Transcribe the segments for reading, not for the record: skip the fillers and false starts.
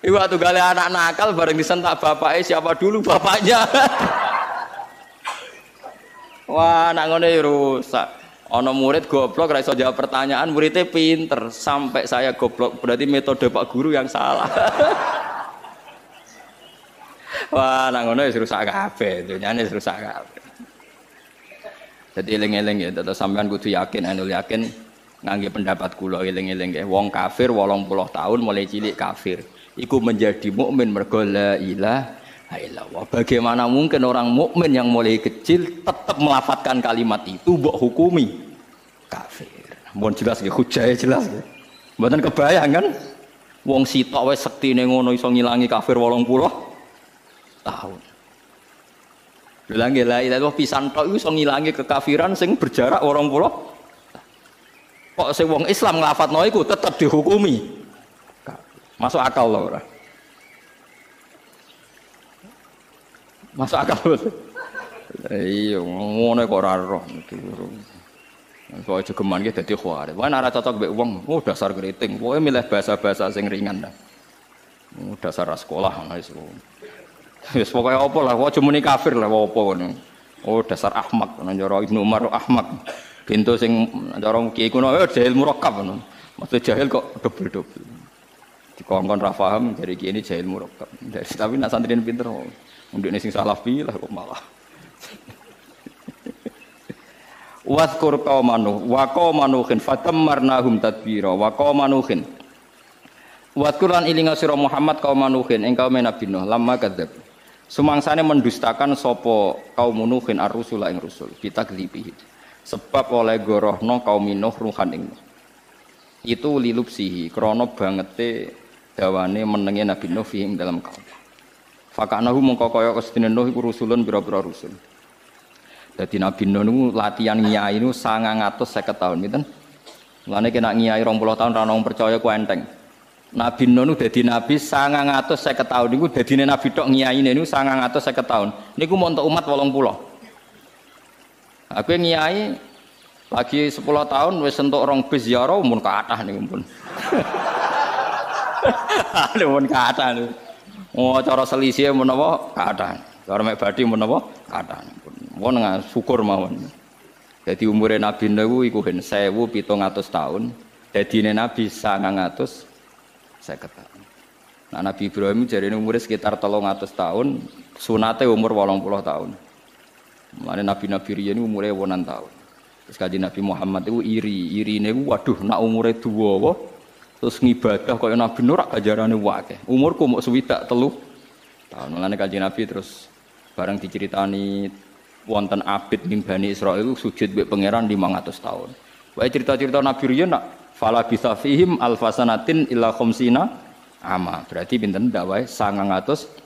Iku waktu gale anak nakal bareng disentak bapaknya, siapa dulu bapaknya. Wah, anak ngono rusak. Ana murid goblok ra iso jawab pertanyaan, muridnya pinter. Sampai saya goblok, berarti metode Pak Guru yang salah. Wah, anak ngono wis rusak kabeh, dunyane wis rusak kabeh. Dadi eling-eling ya, tetep sampean kudu yakin, yakin ngangge pendapat kula eling-eling nggih. Wong kafir 80 tahun mulai cilik kafir. Iku menjadi mukmin mergo la ilaha illallah. Bagaimana mungkin orang mukmin yang mulai kecil tetap melafadzkan kalimat itu mbok hukumi kafir? Mohon jelas nggih, hujahe jelas nggih. Mboten kebayang kan? Wong sitok wis sektine ngono iso ngilangi kafir 80 tahun. Lha nggih la ilaha illallah pisan tok iku iso ngilangi kekafiran sing berjarak 80. Kok sing wong Islam nglafadzno iku tetep dihukumi. Masuk akal lho ora? Masuk akal. Iya, ngono kok ora roh iki. Kok jegeman iki dadi khawatir. Wah ora cocok mbek wong, oh dasar kriting. Pokoke milih bahasa-bahasa sing ringan dah. Oh dasar sekolah ngono wis. Wis pokoke apa lah, aja muni kafir lah apa ngono. Oh dasar ahmak, nang cara Ibnu Umar ahmak. Pintu sing cara kiai kuno jahil murakkab ngono. Maksud jahil kok dobel-dobel. Dikongkon ra paham dari kiai ini jahil murakkab. Tapi nak santri pinter. Ndekne sing salah pilah kok malah. Wadhkur qaumanu wa qaumanuhin fatammarnahum tadbira wa qaumanuhin. Wadhkuran ilinga sira Muhammad qaumanuhin ing kaum Nabi Nuh lamma kadzab. Sumangsane mendustakan sapa kaum Nuhin ar-rusula ing rusul bitakdzibihi. Sebab oleh gorohno kaum Nuh ruhan ing itu lilupsihi krana bangete dawane menenge Nabi Nuh ing dalam kaum. Fakanahu mongko kaya kestine Nuh iku rusulun pira-pira rusul. Dadi Nabi Nuh niku latihan ngiyai niku 950 tahun pinten? Mulane kena ngiyai 20 tahun ra ono percaya ku enteng. Nabi Nuh niku dadi nabi 950 tahun niku dadine nabi tok ngiyaine niku 950 tahun. Niku mau untuk umat 80. Aku ngiyai lagi 10 tahun wis entuk 2 bis ziarah mun kathah niku pun. Mun kathah niku. Oh cara selisih menapa kathah. Cara mek badhe menapa kathah. Mun syukur mawon. Jadi umure Nabi Nuh iku 1700 tahun. Dadine nabi 950 tahun. Nah Nabi Ibrahim jarine umure sekitar 300 tahun, sunate umur 80 tahun. Mulane nabi-nabi riyen umure 8 tahun. Terus kanjeng Nabi Muhammad itu irine waduh nak umure dawa terus ngibadah kaya Nabi Nuh rak ganjarane akeh. Umurku mok 3 tahun. Mulane kanjeng Nabi terus bareng diceritani wonten abid ning Bani Israil sujud mbek pangeran 500 tahun. Wae cerita-cerita Nabi riyen nak fala bisa fihim alfasanatin illa khamsina ama. Berarti pinten ndak wae 900.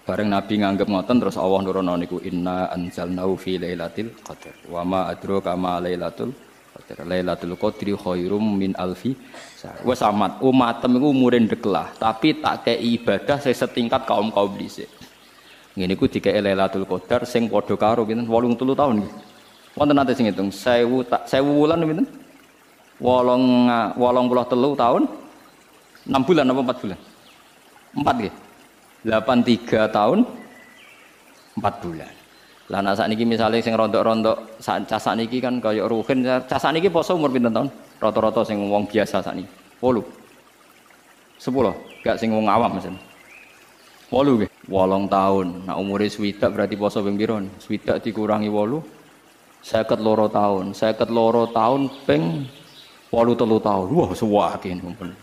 Bareng Nabi nganggep ngoten terus Allah nurono niku inna anzalnahu fi lailatul qadar. Wa ma adraka ma lailatul qadar. Lailatul qadri khairum min alfi syahr. Wes amat umatem iku umure ndeklah, tapi tak kei ibadah sing setingkat kaum-kaum dhisik. Ngene iku dikei Lailatul Qadar sing padha karo pinten 83 tahun nggih. Wonten nate sing ngitung 1000 wulan pinten? 83 tahun. 6 bulan apa 4 bulan? 4 nggih. 83 tahun 4 bulan. Lah nek sakniki misale sing rontok-rontok cah sakniki kan kaya ruhin cah sakniki poso umur pinten tahun? Rata-rata sing wong biasa sakniki. 8. 10, gak sing wong awam mesen. 8 nggih. 8 tahun. Nah umure swidak berarti poso ping pira? Swidak dikurangi 8 52 tahun. 52 tahun ping 83 tahun. Wah, suwake ngono.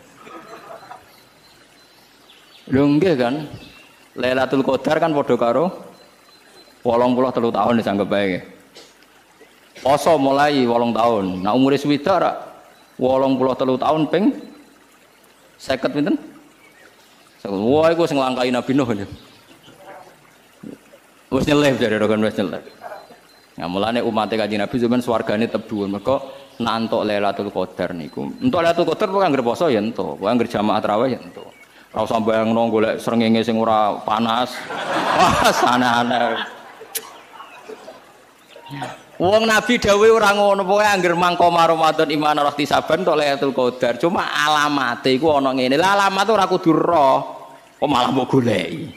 Lho nggih kan. Lailatul Qadar kan padha karo 83 tahun disanggep bae nggih. Poso mulai 8 tahun. Nah umure swidak rak 83 tahun ping 50 pinten? Wah iku sing langkai Nabi Nuh. Wis nyeleh jare rokan wis nyeleh. Nah mulane umat Kanjeng Nabi zaman swargane tetep dhuwur. Mergo nek entuk Lailatul Qadar niku. Entuk Lailatul Qadar kok anggere poso ya entuk, kok anggere jamaah tarawih ya entuk. Ora usah bayangno golek srengenge sing ora panas. Wah, aneh-aneh. Wong Nabi dawuh ora ngono, pokoke anggere mangko Ramadan iman ora ihtisaban tok Lailatul Qadar. Cuma alamate iku ana ngene. Lah alamat ora kudu roh. Kok malah mbok goleki.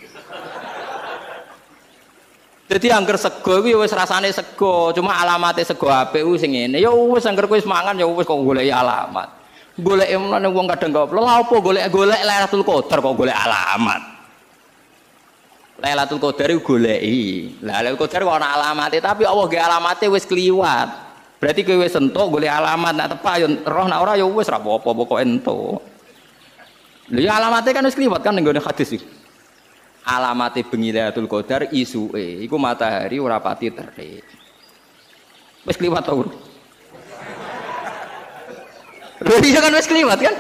Dadi angger sego kuwi wis rasane sego, cuma alamate sego apik ku sing ngene. Ya wis angger kowe wis mangan ya wis kok goleki alamat. Goleki menane wong kadang kok lha apa golek Lailatul Qadar kok golek alamat. Lailatul Qadar iku goleki. Lah Lailatul Qadar kok ana alamate, tapi Allah nggih alamate wis kliwat. Berarti kowe wis entuk golek alamat nak tepak ya roh nak ora ya wis ora apa-apa pokoke entuk. Lha ya alamate kan wis kliwat kan ning gone hadis iki. Alamate bengi Lailatul Qadar isuke iku matahari ora pati terik. Wis kliwat to. Lha iya kan wis kliwat kan?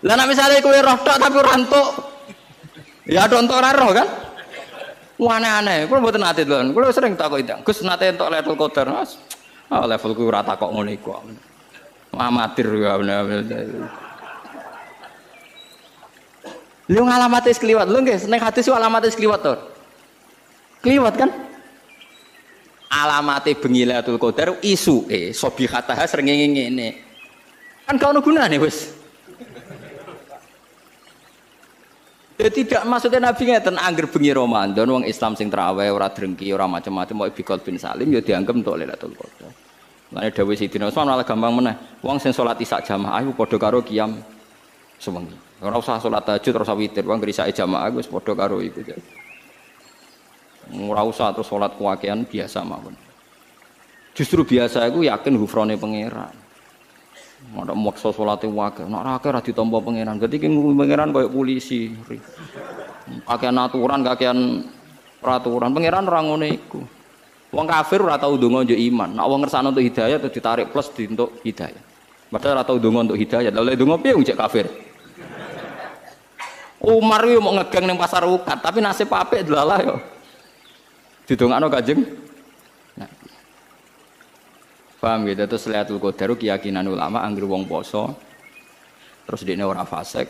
Lah nek misale kowe roh tok tapi ora entuk ya ada entuk ora roh kan? Aneh-aneh, kula mboten nate lho. Kula sering takok itu. Gus nate entuk Lailatul Qadar, Mas. Ah levelku ora takok ngono iku. Amatir ya bener. Lho ngalamate wis kliwat. Lho nggih, ning hadis alamate wis kliwat to. Kliwat kan? Alamate bengi Lailatul Qadar isuke sobihataha srengenge ngene. Kan gak ono gunane wis. Ya tidak maksudnya Nabi ngeten angger bengi Ramadan wong Islam sing traweh ora drengki ora macam-macam mau bikol bin salim ya dianggep untuk Lailatul Qadar. Lane dawuh Sidina Utsman malah gampang meneh. Wong sing salat isya jamaah iku padha karo qiyam sewengi. Ora usah salat tahajud ora usah witir, wong isya jamaah wis padha karo iku. Ora usah terus salat kuwakian biasa mawon. Justru biasa iku yakin hufrone pangeran. Ada maksa salate wae. Nek ora akeh ora ditampa pangeran. Dadi ki pangeran koyo polisi. Kakean aturan, kakean peraturan. Pangeran ora ngono iku. Wong kafir ora tau ndonga njuk iman. Nek wong ngersakno untuk hidayah terus ditarik plus untuk hidayah. Padahal ora tau ndonga untuk hidayah. Lah oleh ndonga piye wong cek kafir? Umar yo mau ngegang ning pasar ukat, tapi nasib apik delalah yo. Didongakno Kanjeng. Paham gitu, terus Lailatul Qadar keyakinan ulama anggere wong poso terus dekne ora fasik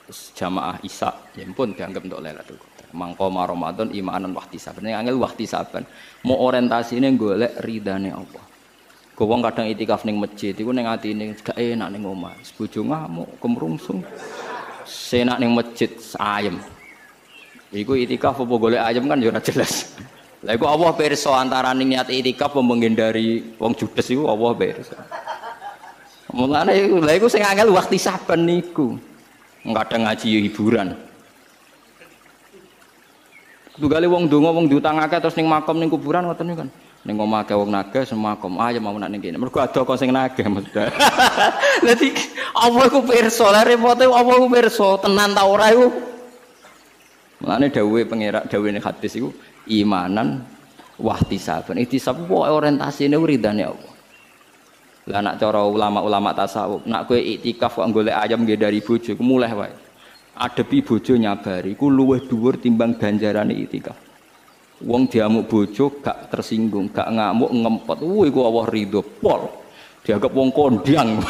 terus jamaah isya ya pun dianggap untuk Lailatul Qadar mangko Ramadan imanan wahtisaban angel wahtisaban mau orientasine golek ridane Allah go wong kadang itikaf ning masjid iku ning atine gak enak ning omah bojo ngamuk kemrungsung senak ning masjid ayem iku itikaf apa golek ayem kan ya ora jelas. Lah iku Allah pirsa antaraning niat itikaf menghindari wong judes iku Allah pirsa. Mulane lha iku sing angel waktu saben niku. Kadang ngaji hiburan. Tugale wong donga wong diutangake terus ning makam ning kuburan ngoten niku kan. Ning omah akeh wong nagih semakam ayo mau nak ning kene. Mergo ada kok sing nagih maksudnya. Dadi Allah iku pirsa, lha repote Allah iku pirsa tenan ta ora iku. Mulane dawuhe pangeran dawuhe hadis iku imanan wahtisaban. Ihtisab wae orientasine ridane Allah. Lah nak cara ulama-ulama tasawuf, nak kowe iktikaf kok golek ayam nggih dari bojo, mulih wae. Adepi bojo nyabari iku luwih dhuwur timbang ganjarane iktikaf. Wong diamuk bojo gak tersinggung, gak ngamuk ngempet. Iku Allah ridho pol. Dianggap wong kondang.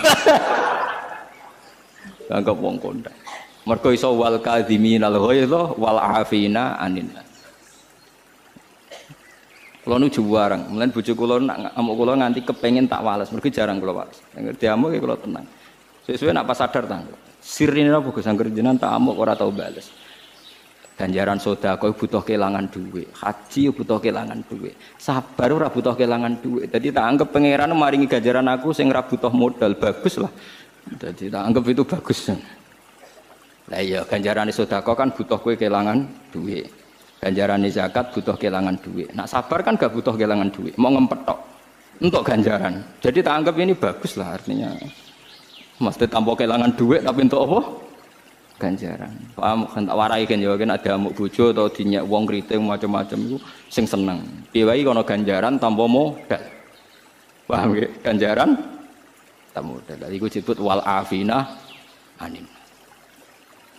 Dianggap wong kondang. Mergo iso wal kadhiminal ghaidha wal afina anin. Kula nu juwarang, mulane bojo kula nak ngamuk kula nganti kepengin tak wales, mergo jarang kula wales. Nek diamuk kula tenang. Suwe-suwe nak pas sadar ta. Sirine apa Gus angger jenengan tak amuk ora tau bales. Ganjaran sedekah butuh kelangan duit, haji butuh kelangan duit, sabar ora butuh kelangan duit. Dadi tak anggap pangeran maringi ganjaran aku sing ora butuh modal, bagus lah. Dadi tak anggap itu bagus. Lah iya ganjaran sedekah kan butuh kowe kelangan duit. Ganjaran zakat butuh kelangan duit. Nak sabar kan gak butuh kelangan duit. Mau ngempet tok untuk ganjaran. Jadi tak anggap ini bagus lah artinya. Mesti tanpa kelangan duit tapi untuk apa? Ganjaran. Paham kan tak warai kan ya kan ada amuk bojo atau dinyak wong kriting macam-macam iku sing seneng. Piye wae kono ganjaran tanpa modal. Paham nggih? Ganjaran tanpa modal. Iku disebut wal afina anin.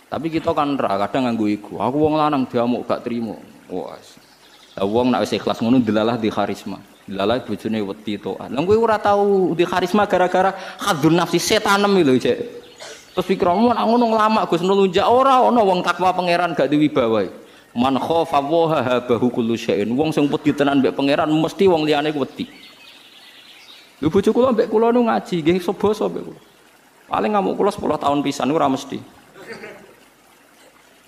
Tapi kita kan kadang nganggo iku. Aku wong lanang diamuk gak trimo. Wah. Lah wong nek wis ikhlas ngono delalah di karisma. Delalah bojone wedi taat. Lah kowe ora tau di karisma gara-gara khadzun nafsi setanem lho, Cek. Terus pikirmu nek ngono nglamak Gus nulunjak ora ana wong takwa pangeran gak diwibawa. Man khofa wa habahu kullu syai'in. Wong sing wedi tenan mbek pangeran mesti wong liyane wedi. Lho bojo kula mbek kula nu ngaji nggih sebasa mbek kula. Paling ngamuk kula 10 tahun pisan ora mesti.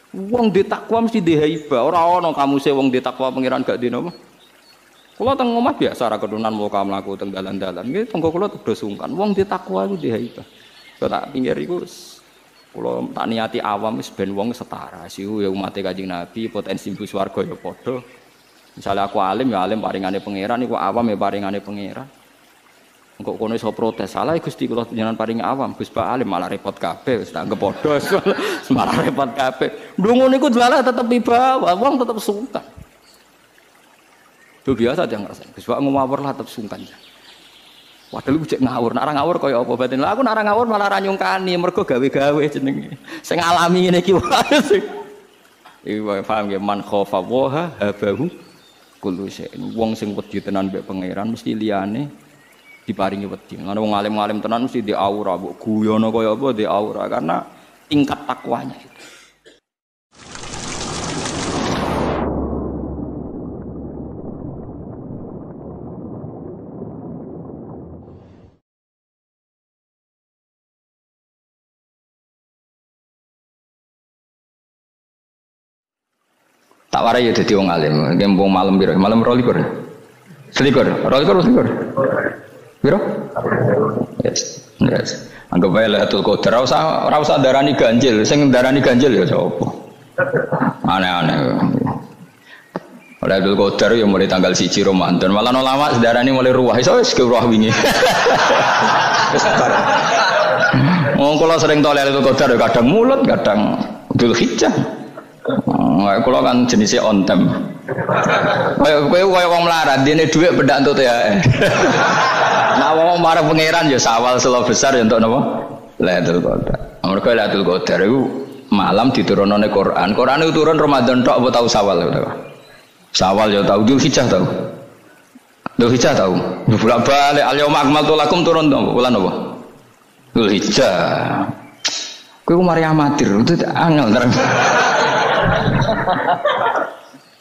Wong di takwa mesti di haibah, ora ana kamuse wong di takwa pangeran gak di napa. Kula teng omah biasa ra kedunan muka mlaku teng dalan-dalan. Nggih tenggo kula tedo sungkan. Wong di takwa iku di haibah. Kok tak pinggir iku kula tak niati awam wis ben wong setara. Siu ya umat Kanjeng Nabi, potensi mlebu swarga ya padha. Misale aku alim ya alim paringane pangeran, iku awam ya paringane pangeran. Engko kono iso protes, salah Gusti kula jenengan paring awam, Gus Pak alim malah repot kabeh, wis tak padha malah repot kabeh. Ndonga niku dalah tetep iba, wong tetep sungkan. Itu biasa dia ngerasa, Gus Pak ngawur lah tetep sungkan. Padahal cek ngawur, nek ora ngawur kaya apa batin. Lah aku nek ora ngawur malah ra nyungkani, mergo gawe-gawe jenenge. Sing alami ngene iki wae sing. Iki paham ya man khofa waha habahu kullu syai'in. Wong sing wedi tenan mbek pangeran mesti liyane diparingi wedi. Ana wong alim-alim tenan mesti di aura, mbok guyono kaya apa di aura karena tingkat takwanya itu. Tak warai ya dadi wong alim, ngempung malam piro? Malam 22. Selikur. Piro? Yes. Anggap wae Lailatul Qadar ora usah darani ganjil, sing darani ganjil ya sapa. Aneh-aneh. Lailatul Qadar ya mulai tanggal 1 Ramadan, malah ulama darani mulai ruwah, iso wis ke ruwah wingi. Wong kula sering to Lailatul Qadar kadang mulut, kadang Dzulhijjah. Kula kan jenisnya on time. Kowe wong melarat, dene dhuwit pendak entuk THR. Nah wong marang pangeran ya sawal selo besar ya entuk napa? Lailatul Qadar. Mergo Lailatul Qadar iku malam diturunane Quran. Quran itu turun Ramadan tok apa tau Sawal ya, Sawal ya tau, Dzulhijjah tau. Dzulhijjah tau. Bolak-balik al-yauma akmaltu lakum turun to bulan apa? Dzulhijjah. Kowe mari amatir, itu angel terang.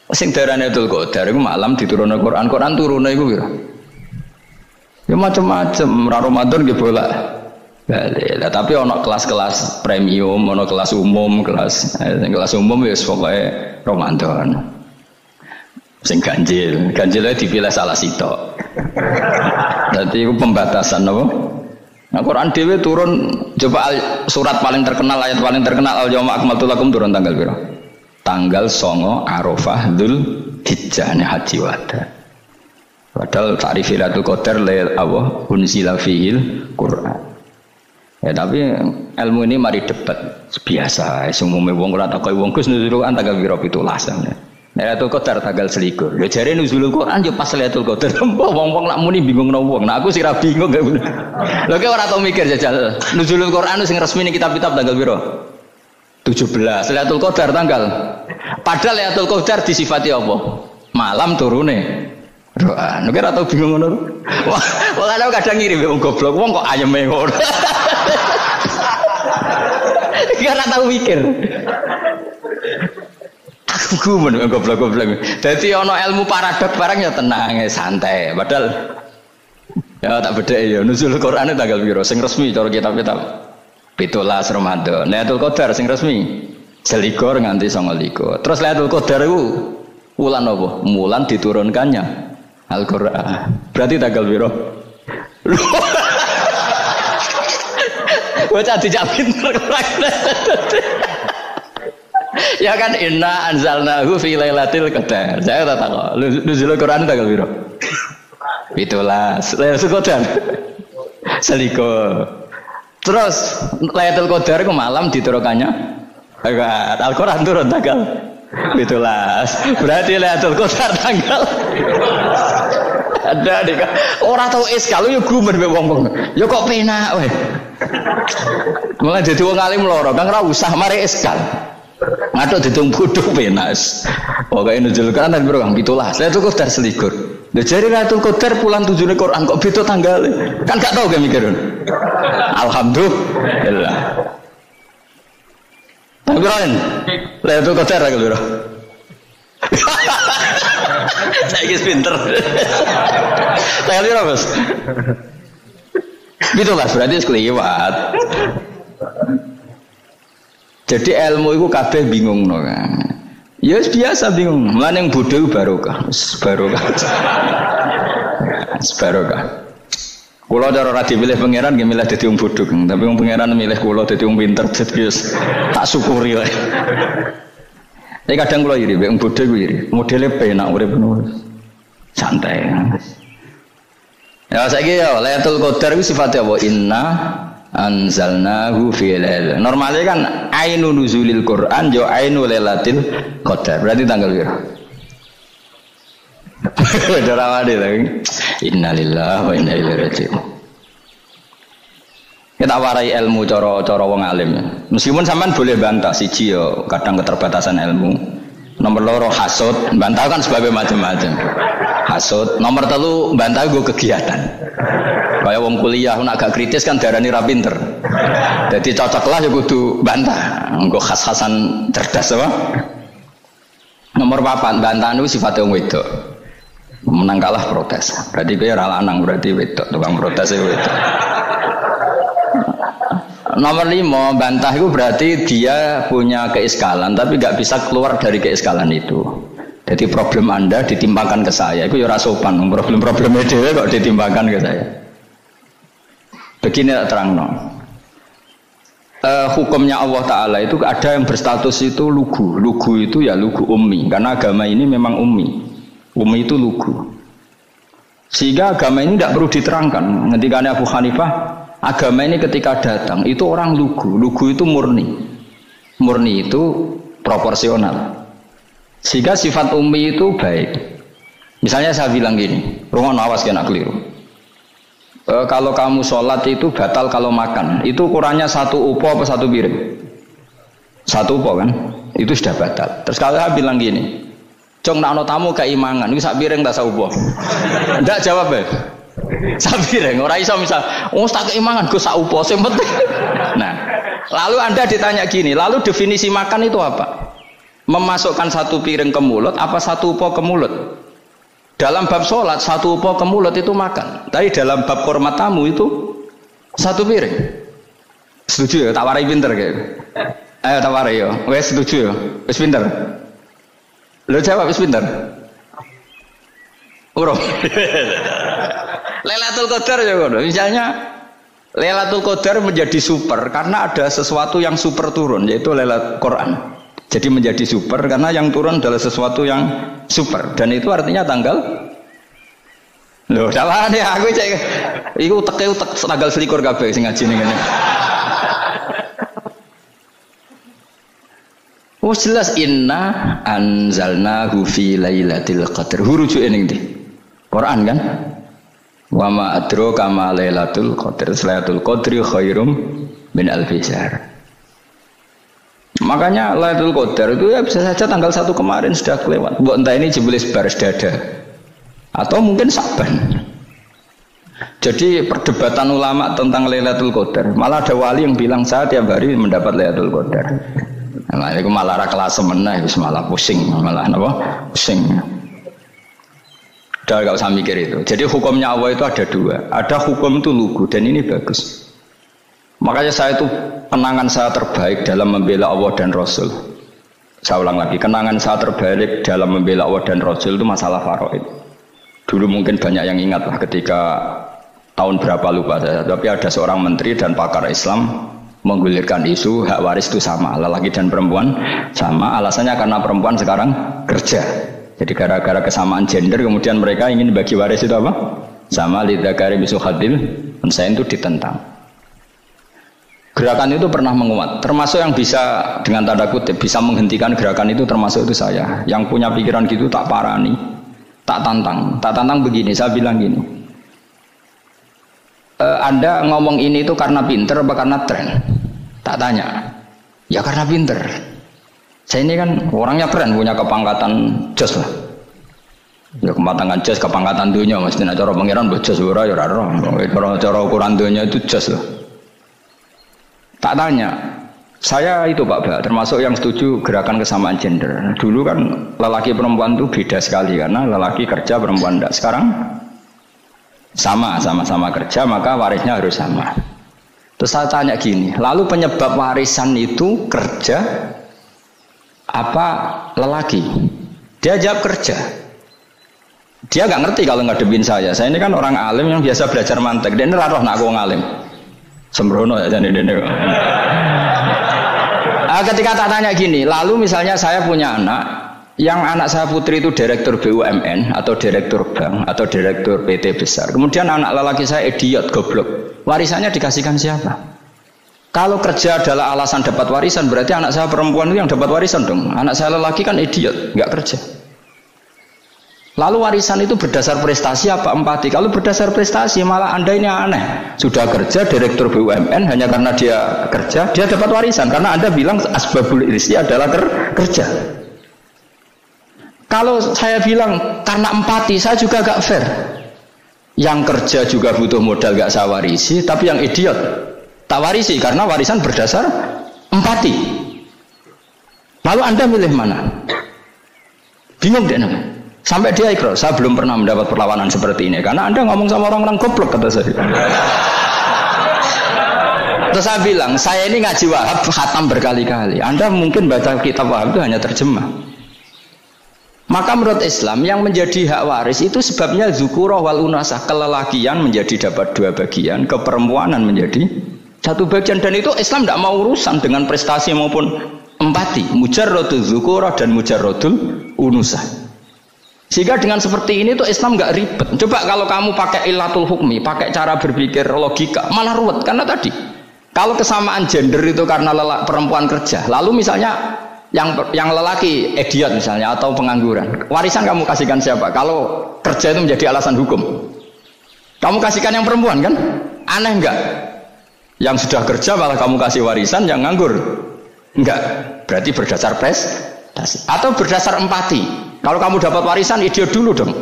Sing darane Lailatul Qadar iku malam diturunne Quran. Quran turune iku piro? Ya macam-macam, Ramadan nggih bolak. Lah tapi ana kelas-kelas premium, ana kelas umum, kelas umum wis pokoke Ramadan. Sing ganjil dipilih salah sitok. Dadi iku pembatasan apa? Nah Quran dhewe turun coba surat paling terkenal, ayat paling terkenal al-yauma akmaltu lakum turun tanggal piro? Tanggal 9 Arafah Dzulhijjah haji wada. Padahal ta'rif Lailatul Qadar Allah unzila fihil Quran. Ya tapi ilmu ini mari debat biasa. Semua wong ora takoi wong Gus nuzul Quran tanggal piro 17. Lailatul Qadar tanggal 21. Ya jare nuzul Quran yo pas Lailatul Qadar. Wong-wong lak muni bingung no wong. Nah aku sira bingung gak. Lho kowe ora tau mikir jajal. Nuzul Quran sing resmi ning kitab-kitab tanggal piro? 17. Lailatul Qadar tanggal. Padahal Lailatul Qadar disifati apa? Malam turune. Doa, nek ora tau bingung ngono. Wong ana kadang ngirim wong goblok, wong kok ayeme ngono. Iki ora tau mikir. Aku gumun goblok-goblok. Dadi ana ilmu paradok barang ya tenang, ya santai. Padahal ya tak bedheki ya nuzul Qur'ane tanggal piro sing resmi cara kitab-kitab. 17 Ramadan. Lailatul Qadar sing resmi 21 nganti 29. Terus Lailatul Qadar iku wulan apa? Wulan diturunkannya Al-Qur'an. Berarti tanggal piro? Bocah dijak pinter. Ya kan inna anzalnahu fi lailatul qadar. Saya tak tahu. Nuzul Quran tanggal piro? 17. Lailatul Qadar. Seliko. Terus Lailatul Qadar ku malam diturunkannya Al-Qur'an turun tanggal 17. Berarti Lailatul Qadar tanggal ada dik. Ora tau iskal yo gumen mbek wong-wong. Ya kok penak wae. Mulai dadi wong alim loro, Kang ora usah mari iskal. Ngatuk ditung bodho penak. Pokoke nuzul Quran kan piro Kang 17. Lailatul Qadar selikur. Lha jare Lailatul Qadar pulang tujune Quran kok beda tanggale. Kan gak tau ge mikir. Alhamdulillah. Tangguran. Lailatul Qadar tanggal piro? Saya pinter. Tanggal piro, Mas? Itulah berarti sekeliwat. Jadi ilmu itu kabeh bingung no kan. Ya biasa bingung. Mulane yang bodoh barokah. Barokah. Barokah. Kula cara ora dipilih pangeran nggih milih dadi wong bodoh, tapi wong pangeran milih kula dadi wong pinter dadi tak syukuri wae. Tapi kadang kula iri, wong bodoh kuwi iri. Modele penak urip ngono. Santai. Ya saiki ya Lailatul Qadar itu sifatnya apa? Inna anzalnahu fi lailatul. Normalnya kan ainu nuzulil Quran yo ainu Lailatul Qadar. Berarti tanggal piro? Dorawade lagi. Innalillahi wa inna ilaihi raji'un. Kita warai ilmu cara wong alim. Meskipun sampean boleh bantah siji yo kadang keterbatasan ilmu. Nomor loro hasud, bantah kan sebabnya macam-macam. Hasud, nomor telu bantah gue kegiatan. Kayak wong kuliah nak agak kritis kan darani ra pinter. Jadi cocoklah ya kudu bantah. Nggo khas-khasan cerdas apa? Nomor 4 bantahan itu sifatnya wong wedok. Menang kalah protes. Berarti kowe ora lanang, berarti wedok, tukang protes wedok. Nomor 5 bantah itu berarti dia punya keiskalan tapi nggak bisa keluar dari keiskalan itu. Jadi problem Anda ditimpakan ke saya, itu ya sopan. Problem-problemnya dia kok ditimpakan ke saya. Begini terang no. Hukumnya Allah Ta'ala itu ada yang berstatus itu lugu. Lugu itu ya lugu ummi. Karena agama ini memang ummi. Ummi itu lugu. Sehingga agama ini tidak perlu diterangkan. Ketika Abu Hanifah, agama ini ketika datang itu orang lugu. Lugu itu murni. Murni itu proporsional. Sehingga sifat ummi itu baik. Misalnya saya bilang gini, rungono awas kena keliru. Kalau kamu sholat itu batal kalau makan. Itu ukurannya 1 upo apa 1 piring? 1 upo kan? Itu sudah batal. Terus kalau saya bilang gini, Jong nak ono tamu keimangan, itu 1 piring tak 1 upo. Enggak jawab ya. 1 piring. Orang iso misal, tak keimangan gue 1 upo sing penting. Nah, lalu Anda ditanya gini, lalu definisi makan itu apa? Memasukkan 1 piring ke mulut apa 1 upo ke mulut? Dalam bab sholat 1 upo ke mulut itu makan. Tapi dalam bab hormat tamu itu 1 piring. Setuju ya? Tak warai pinter kayak. Ayo tak warai ya. Wes setuju ya? Wes pinter. Lo jawab wes pinter. Bro. Lailatul Qadar ya kan. Misalnya Lailatul Qadar menjadi super karena ada sesuatu yang super turun yaitu Lailatul Quran. Jadi menjadi super karena yang turun adalah sesuatu yang super dan itu artinya tanggal. Loh, salah nih aku cek. Iku utek tanggal 21 kabeh sing ngaji ning ngene. Oh jelas inna anzalnahu fi lailatul qadar. Rujuke ning ndi? Quran kan? Wa ma adraka ma lailatul qadar. Lailatul qadri khairum min alfi syahr. Makanya Lailatul Qadar itu ya bisa saja tanggal 1 kemarin sudah kelewat. Mbok entah ini jebelis baris dada atau mungkin Saban. Jadi perdebatan ulama tentang Lailatul Qadar, malah ada wali yang bilang saya tiap hari mendapat Lailatul Qadar. Nah, itu malah kelas meneh wis malah pusing, malah napa? Pusing. Udah enggak usah mikir itu. Jadi hukumnya Allah itu ada 2. Ada hukum itu lugu dan ini bagus. Makanya saya itu kenangan saya terbaik dalam membela Allah dan Rasul. Saya ulang lagi, kenangan saya terbaik dalam membela Allah dan Rasul itu masalah faraid. Dulu mungkin banyak yang ingat lah ketika tahun berapa lupa saya, tapi ada seorang menteri dan pakar Islam menggulirkan isu hak waris itu sama, lelaki dan perempuan sama. Alasannya karena perempuan sekarang kerja. Jadi gara-gara kesamaan gender kemudian mereka ingin bagi waris itu apa? Sama lidzakari mislu hadzil unsayain itu ditentang. Gerakan itu pernah menguat, termasuk yang bisa dengan tanda kutip bisa menghentikan gerakan itu termasuk itu saya. Yang punya pikiran gitu tak parani, tak tantang begini. Saya bilang gini, Anda ngomong ini itu karena pinter apa karena tren? Tak tanya, ya karena pinter. Saya ini kan orangnya keren, punya kepangkatan jos lah. Ya kepangkatan jos, kepangkatan dunia, mestinya cara pangeran bojos ora ya ora. Cara ukuran dunia itu jos lah. Tak tanya, saya itu Pak, termasuk yang setuju gerakan kesamaan gender. Dulu kan lelaki perempuan itu beda sekali karena lelaki kerja perempuan tidak. sama-sama kerja, maka warisnya harus sama. Terus saya tanya gini, lalu penyebab warisan itu kerja apa lelaki? Dia jawab kerja. Dia nggak ngerti kalau ngadepin saya. Saya ini kan orang alim yang biasa belajar mantek. Dia ini roh nak aku ngalim. Sembrono ya jadi ini. Ketika tak tanya gini, lalu misalnya saya punya anak, yang anak saya putri itu direktur BUMN atau direktur bank atau direktur PT besar. Kemudian anak lelaki saya idiot, goblok. Warisannya dikasihkan siapa? Kalau kerja adalah alasan dapat warisan, berarti anak saya perempuan itu yang dapat warisan dong. Anak saya lelaki kan idiot, nggak kerja. Lalu warisan itu berdasar prestasi apa empati? Kalau berdasar prestasi malah Anda ini aneh. Sudah kerja direktur BUMN hanya karena dia kerja, dia dapat warisan. Karena Anda bilang asbabul irsi adalah kerja. Kalau saya bilang karena empati, saya juga gak fair. Yang kerja juga butuh modal gak saya warisi, tapi yang idiot tak warisi karena warisan berdasar empati. Lalu Anda milih mana? Bingung deh namanya. Sampai dia ikrar, saya belum pernah mendapat perlawanan seperti ini karena Anda ngomong sama orang-orang goblok, kata saya. Terus saya bilang, saya ini ngaji Wahab khatam berkali-kali. Anda mungkin baca kitab Wahab itu hanya terjemah. Maka menurut Islam yang menjadi hak waris itu sebabnya dzukurah wal unasah, kelelakian menjadi dapat 2 bagian, keperempuanan menjadi 1 bagian, dan itu Islam tidak mau urusan dengan prestasi maupun empati, mujarradul dzukurah dan mujarradul unusah. Sehingga dengan seperti ini tuh Islam nggak ribet. Coba kalau kamu pakai ilatul hukmi, pakai cara berpikir logika, malah ruwet. Karena tadi, kalau kesamaan gender itu karena perempuan kerja, lalu misalnya yang lelaki idiot misalnya atau pengangguran, warisan kamu kasihkan siapa? Kalau kerja itu menjadi alasan hukum, kamu kasihkan yang perempuan kan? Aneh nggak? Yang sudah kerja malah kamu kasih warisan, yang nganggur enggak? Berarti berdasar prestasi atau berdasar empati. Kalau kamu dapat warisan, idiot dulu dong.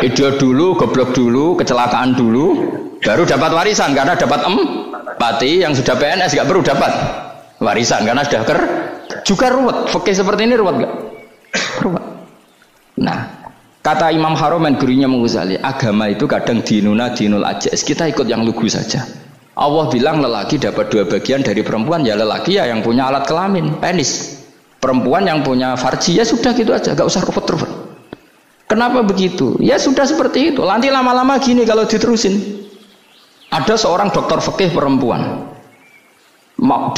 Idiot dulu, goblok dulu, kecelakaan dulu, baru dapat warisan karena dapat empati. Yang sudah PNS nggak perlu dapat warisan karena sudah juga ruwet. Fikih seperti ini ruwet nggak? Ruwet. Nah, kata Imam Haromen gurunya Ghazali, agama itu kadang dinuna dinul ajais. Kita ikut yang lugu saja. Allah bilang lelaki dapat 2 bagian dari perempuan, ya lelaki ya yang punya alat kelamin, penis. Perempuan yang punya farji, ya sudah gitu aja, gak usah ruwet-ruwet. Kenapa begitu? Ya sudah seperti itu. Nanti lama-lama gini kalau diterusin. Ada seorang dokter fikih perempuan,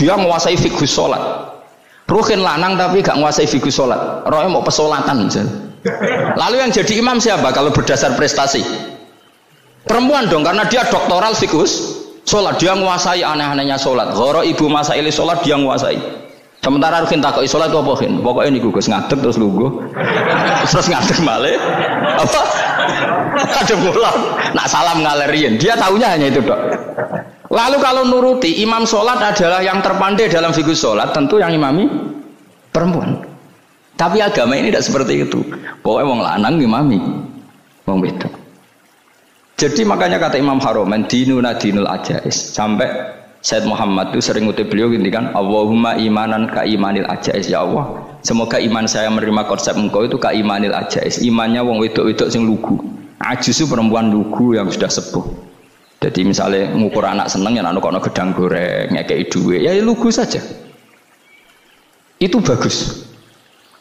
dia menguasai fikih sholat. Ruhin lanang tapi gak menguasai fikih sholat. Rohnya mau pesolatan misalnya. Lalu yang jadi imam siapa kalau berdasar prestasi? Perempuan dong, karena dia doktoral fikih sholat. Dia menguasai aneh-anehnya sholat. Ghoro ibu masaili sholat dia menguasai. Sementara Rukin takoki sholat itu apa Rukin? Pokoknya ini gugus ngadeg terus lugu, terus ngadeg balik, apa? Ada pulang, nak salam ngalerin. Dia tahunya hanya itu dok. Lalu kalau nuruti imam sholat adalah yang terpandai dalam fikih sholat, tentu yang imami perempuan. Tapi agama ini tidak seperti itu. Pokoknya wong lanang imami, wong wedok. Jadi makanya kata Imam Haromen dinuna dinul ajais, sampai Said Muhammad itu sering ngutip beliau gini kan, Allahumma imanan ka imanil ajais, ya Allah semoga iman saya menerima konsep engkau itu ka imanil ajais, imannya wong wedok-wedok sing lugu, ajis itu perempuan lugu yang sudah sepuh. Jadi misalnya ngukur anak seneng ya anak kono gedang goreng ngekei duit, ya lugu saja. Itu bagus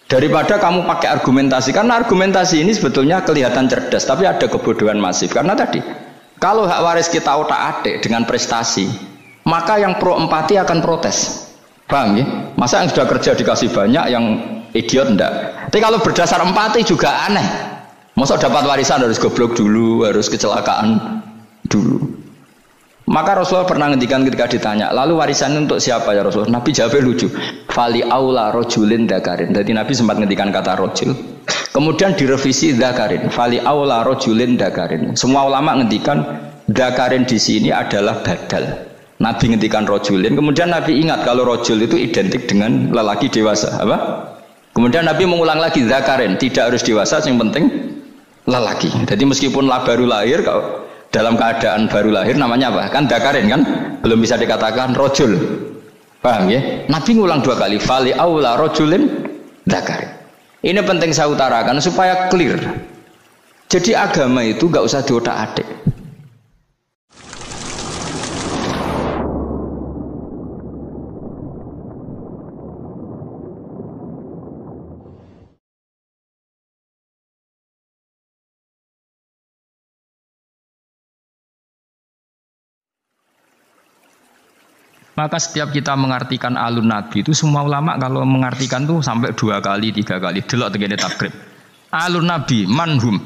daripada kamu pakai argumentasi, karena argumentasi ini sebetulnya kelihatan cerdas tapi ada kebodohan masif. Karena tadi kalau hak waris kita otak-atik dengan prestasi, maka yang pro empati akan protes. Paham ya? Masa yang sudah kerja dikasih banyak, yang idiot enggak? Tapi kalau berdasar empati juga aneh. Masa dapat warisan harus goblok dulu, harus kecelakaan dulu. Maka Rasulullah pernah ngendikan ketika ditanya, lalu warisan untuk siapa ya Rasulullah? Nabi jawabnya lucu. Fali aula rojulin dakarin. Jadi Nabi sempat ngendikan kata rojul. Kemudian direvisi dakarin. Fali aula rojulin dakarin. Semua ulama ngendikan dakarin di sini adalah badal. Nabi ngendikan rojulin, kemudian Nabi ingat kalau rojul itu identik dengan lelaki dewasa, apa? Kemudian Nabi mengulang lagi zakarin, tidak harus dewasa, yang penting lelaki. Jadi meskipun baru lahir, kalau dalam keadaan baru lahir namanya apa? Kan zakarin kan, belum bisa dikatakan rojul. Paham ya? Nabi ngulang 2 kali, fali aula rojulin zakarin. Ini penting saya utarakan supaya clear. Jadi agama itu nggak usah diotak-atik. Maka setiap kita mengartikan alun nabi itu semua ulama kalau mengartikan tuh sampai 2 kali 3 kali. Delok tegene takrib. Alun nabi manhum.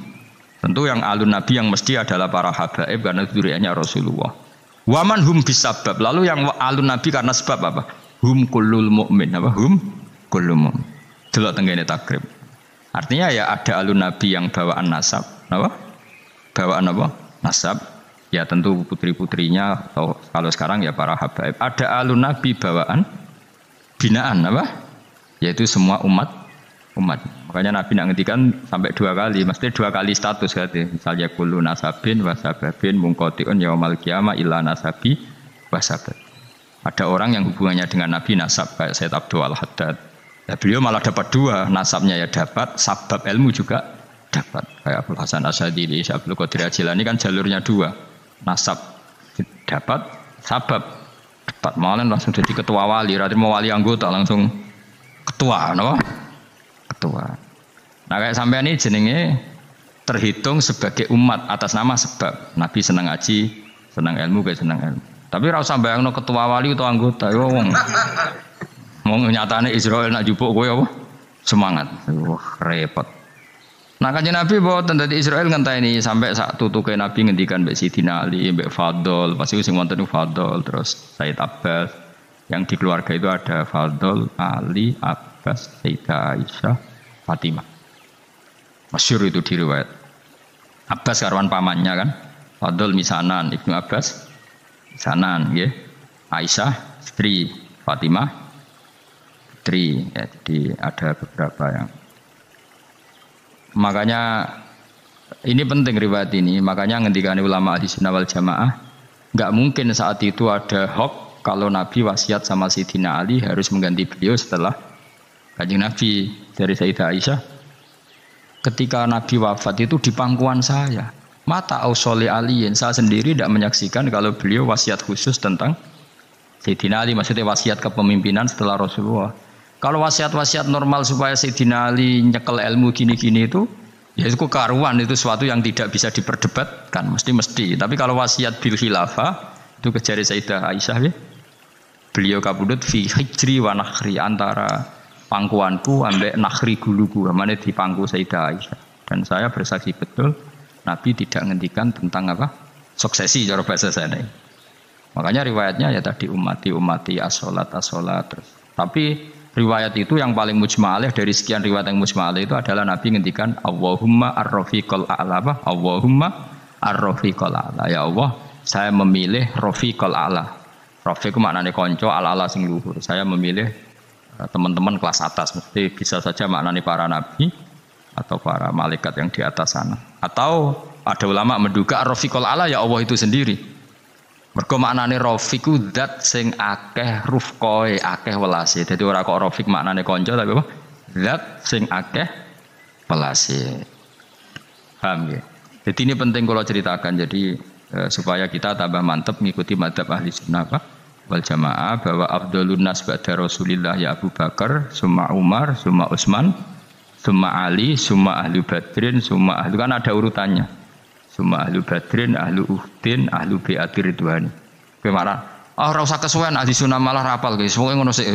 Tentu yang alun nabi yang mesti adalah para habaib karena dzurriyyahnya Rasulullah. Wa manhum bisabab. Lalu yang alun nabi karena sebab apa? Hum kullul mukmin. Apa? Hum kullul mukmin. Delok tegene takrib. Artinya ya ada alun nabi yang bawaan nasab. Apa? Bawaan apa? Nasab. Ya tentu putri-putrinya atau kalau sekarang ya para habaib. Ada alun nabi bawaan binaan apa? Yaitu semua umat. Makanya Nabi nak ngendikan sampai 2 kali, mesti 2 kali status katanya. Misalnya kullu nasabin wasababin mungqati'un yaumal qiyamah illa nasabi wasabab. Ada orang yang hubungannya dengan Nabi nasab kayak Sayyid Abdul Al-Haddad. Ya, beliau malah dapat 2, nasabnya ya dapat, sabab ilmu juga dapat. Kayak Abdul Hasan Asyadili, Abdul Qadir Jilani kan jalurnya 2. Nasab dapat, sabab dapat. Malah langsung jadi ketua wali, berarti mau wali anggota langsung ketua, no? Ketua. Nah kayak sampean ini jenenge terhitung sebagai umat atas nama sebab. Nabi senang ngaji, senang ilmu, kayak senang ilmu. Tapi ora usah bayangno ketua wali atau anggota, yo wong. Wong nyatane Israel nak jupuk kowe apa? Semangat. Wah, repot. Nah kanjeng Nabi boten dadi Israel ngenteni sampai sak tutuke Nabi ngendikan mbek Sidina Ali, mbek Fadl, pasti sing wonten Fadl, terus Sayyid Abbas. Yang di keluarga itu ada Fadl, Ali, Abbas, Sayyidah Aisyah, Fatimah. Masyhur itu di riwayat. Abbas karwan pamannya kan. Fadl misanan, Ibnu Abbas misanan nggih. Aisyah istri, Fatimah putri. Ya, jadi ada beberapa yang makanya ini penting riwayat ini. Makanya ngendikan ulama ahli sunnah wal jamaah nggak mungkin saat itu ada hoax kalau Nabi wasiat sama Sayyidina Ali harus mengganti beliau setelah kanjeng Nabi. Dari Sayyidah Aisyah ketika Nabi wafat itu di pangkuan saya mata ausoli aliin, saya sendiri tidak menyaksikan kalau beliau wasiat khusus tentang Sayyidina Ali, maksudnya wasiat kepemimpinan setelah Rasulullah. Kalau wasiat-wasiat normal supaya Sayyidina Ali nyekel ilmu gini-gini itu, ya itu karuan, itu sesuatu yang tidak bisa diperdebatkan, mesti. Tapi kalau wasiat bil khilafah, itu kejari Sayyidah Aisyah ya. Beliau kabudut fi hijri wa nakhri, antara pangkuanku ambek nakhri guluku, mana di pangku Sayyidah Aisyah. Dan saya bersaksi betul, Nabi tidak ngendikan tentang apa? Suksesi cara bahasa saya. Makanya riwayatnya ya tadi umati as-sholat terus. Tapi riwayat itu yang paling mujma'alih dari sekian riwayat yang mujma'alih itu adalah Nabi ngendikan Allahumma ar-rafiqal a'la, apa? Allahumma ar-rafiqal a'la. Ya Allah, saya memilih rafiqal a'la. Rafiq itu maknanya konco, ala-ala sing luhur. Saya memilih teman-teman kelas atas. Mesti bisa saja maknanya para nabi atau para malaikat yang di atas sana. Atau ada ulama menduga ar-rafiqal a'la ya Allah itu sendiri. Mergo maknane rafiqu zat sing akeh rufqoe, akeh welase. Dadi ora kok rafiq maknane kanca tapi apa? Zat sing akeh welase. Paham ya? Jadi ini penting kalau ceritakan. Jadi supaya kita tambah mantap mengikuti madzhab ahli sunnah wal jamaah bahwa afdhalun nas ba'da Rasulillah ya Abu Bakar, summa Umar, summa Utsman, summa Ali, summa ahli Badrin, summa ahli, kan ada urutannya. Summa ahlu badrin, ahlu uhdin, ahlu bi'atir ridwani. Bagaimana? Ora usah kesuwen ahli sunnah malah rapal guys. Pokoke ngono sik.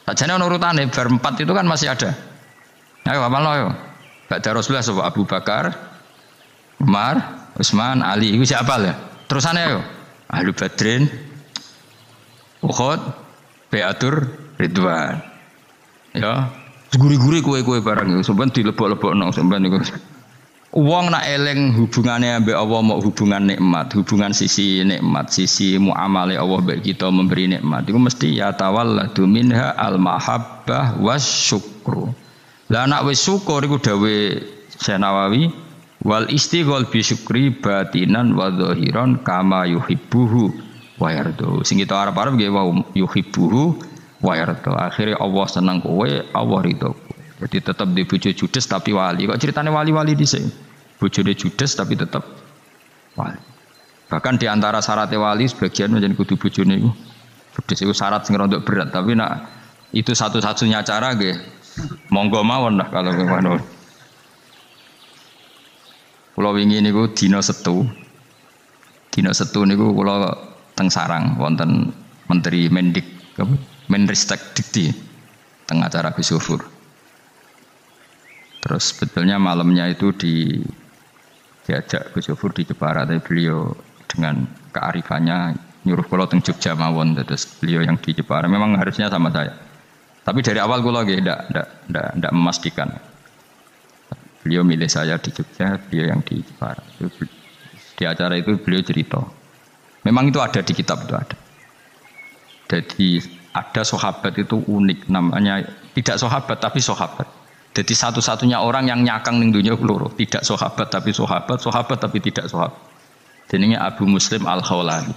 Sajane ono urutane bar 4 itu kan masih ada. Ayo hafalno yo. Ba'da Rasulullah sapa Abu Bakar, Umar, Utsman, Ali. Iku siapa ya? Terusane yo. Ahlu badrin, Uhud, bi'atur ridwan. Ya, guri-guri kowe-kowe barang iku sampean dilebok-lebokno sampean niku. Wong nak eling hubungannya ambek Allah mau hubungan nikmat, hubungan sisi nikmat, sisi muamale Allah mbek kita memberi nikmat. Iku mesti ya tawalladu minha al mahabbah wasyukru. Lah nak wis syukur iku dawe Syekh Nawawi wal istighol bi syukri batinan wa zahiran kama yuhibbuhu wa yardu. Sing kita arep-arep nggih wa yuhibbuhu wa yardu. Akhire Allah seneng kowe, Allah ridho. Jadi tetap di bojo judes tapi wali. Kok ceritanya wali-wali dhisik? bojone judes tapi tetap wali. Bahkan di antara syarat wali sebagian menjadi kudu bojone iku judes iku syarat sing rada berat, tapi nak itu satu-satunya cara nggih. Monggo mawon lah kalau ngono. Kula wingi niku dina Setu. Dina Setu niku kula teng Sarang wonten Menteri Menristek Dikti teng acara Gus Yofur. Terus sebetulnya malamnya itu diajak Gus Yofur di Jepara, tapi beliau dengan kearifannya nyuruh kula teng Jogja mawon, terus beliau yang di Jepara memang harusnya sama saya. Tapi dari awal kula nggih ndak memastikan. Beliau milih saya di Jogja, beliau yang di Jepara. Di acara itu beliau cerita. Memang itu ada di kitab itu ada. Jadi ada sahabat itu unik namanya, tidak sahabat tapi sahabat. Jadi satu-satunya orang yang nyakang ning dunya loro, tidak sahabat tapi sahabat, sahabat tapi tidak sahabat. Jenenge Abu Muslim Al-Khawlani.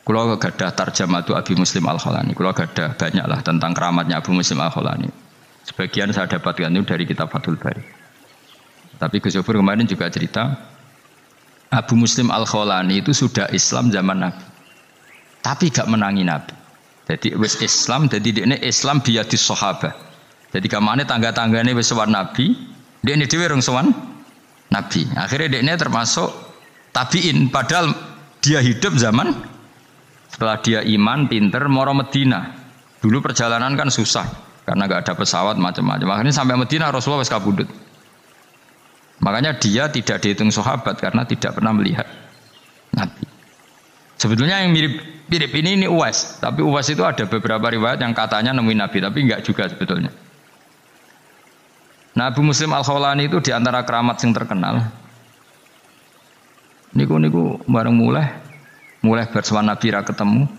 Kula gadah tarjamah itu Abu Muslim Al-Khawlani. Kula gadah banyaklah tentang keramatnya Abu Muslim Al-Khawlani. Sebagian saya dapatkan itu dari kitab Fathul Bari. Tapi Gus Yofur kemarin juga cerita Abu Muslim Al-Khawlani itu sudah Islam zaman Nabi. Tapi gak menangi Nabi. Jadi wis Islam, jadi dia Islam biadis sahabat. Jadi kamane tangga-tanggane wis sowan Nabi, dia ini dhewe rong sowan Nabi. Akhirnya dia termasuk tabiin, padahal dia hidup zaman setelah dia iman, pinter, moro Medina. Dulu perjalanan kan susah karena gak ada pesawat macam-macam. Akhirnya sampai Medina Rasulullah wis kabudut. Makanya dia tidak dihitung sahabat karena tidak pernah melihat Nabi. Sebetulnya yang mirip ini Uwais, tapi Uwais itu ada beberapa riwayat yang katanya nemuin Nabi, tapi enggak juga sebetulnya. Nah, Abu Muslim Al-Khawlani itu diantara keramat yang terkenal. Niku bareng mulai bersuara Nabi ra ketemu.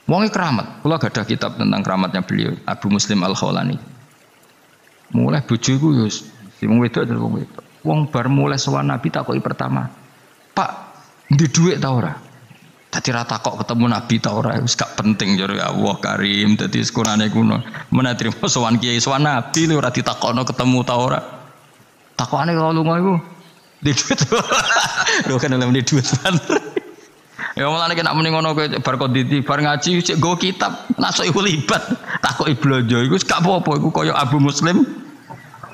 Wonge keramat. Kula gadah kitab tentang keramatnya beliau, Abu Muslim Al-Khawlani. Mulai bojo iku yo sing wedok terus wong wedok. Wong bar mulai sowan Nabi takoki pertama, "Pak, ndi dhuwit ta ora?" Dadi ra takok ketemu Nabi ta ora, wis gak penting jare Allah Karim. Dadi sekurane kuno menatrimo sowan kiai sowan Nabi lho ora ditakokno ketemu ta ora. Takokane kalau lunga iku di duit. Lho kan oleh di duit bener. Ya mulane nek muni ngono kowe bar konditi bar ngaji cek go kitab nasuk iku libat takoki blonjo iku gak apa-apa iku kaya Abu Muslim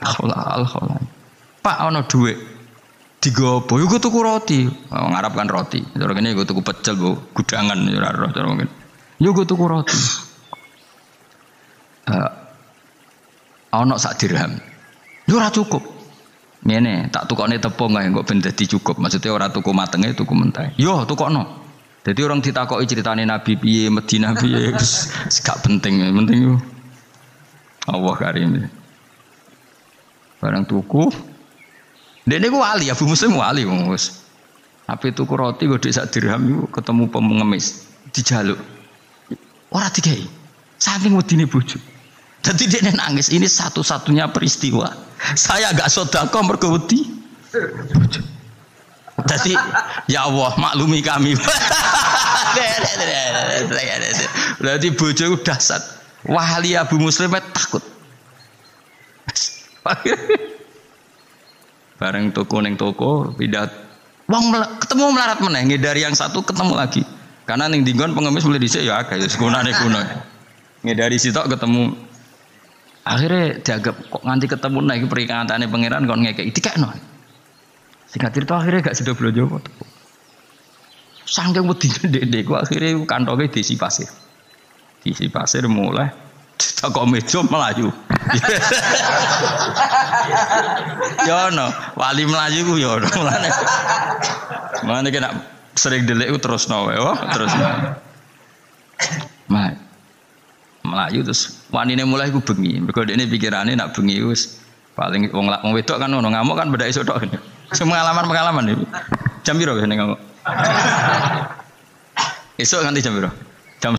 Al-Khawlani. Pak ana dhuwit digopo, yuk tuku roti, ngarapkan roti. Cara kene yuk tuku pecel, bu, gudangan, cara roh, cara mungkin. Yuk tuku roti. Ono sak dirham, yuk ora cukup. Ngene, tak tukokne tepung ae, kok ben dadi cukup. Maksudnya ora tuku matenge, tuku mentah. Yo tukokno. Jadi orang ditakoki ceritane Nabi piye, Madinah piye, gak penting, penting yuk. Allah Karim. Barang tuku. Dene ku wali, Abu Muslim wali wis. Ape tuku roti gede sak dirham iku ketemu pengemis, dijaluk. Ora digawe. Saking wedine bojo. Dadi dene nangis, ini satu-satunya peristiwa. Saya enggak sedekah mergo wedi bojo. Dadi ya Allah maklumi kami. Berarti bojo ku dahsyat. Wali Abu Muslim takut. Bareng toko neng toko pindah wong ketemu melarat meneh ngedari yang satu ketemu lagi karena ning dinggon pengemis mulai dhisik ya akeh sekunane kuno ngedari sitok ketemu akhirnya dianggap kok nganti ketemu nek iki peringatane pangeran kon ngekeki dikekno singkat cerita akhirnya gak sedo blonjo kok saking wedine ndek ku akhirnya kantonge diisi pasir mulai tak kok meja melayu. Ya ono, wali melayu ku ya ono mulane. Mulane kena sering delik ku terusno wae, terus. Melayu terus wanine mulai ku bengi. Mergo dekne pikirane nak bengi wis paling wong wedok kan ono ngamuk kan beda esuk tok. Pengalaman iki. Jam piro wis ning ngamuk? Esuk nganti jam piro?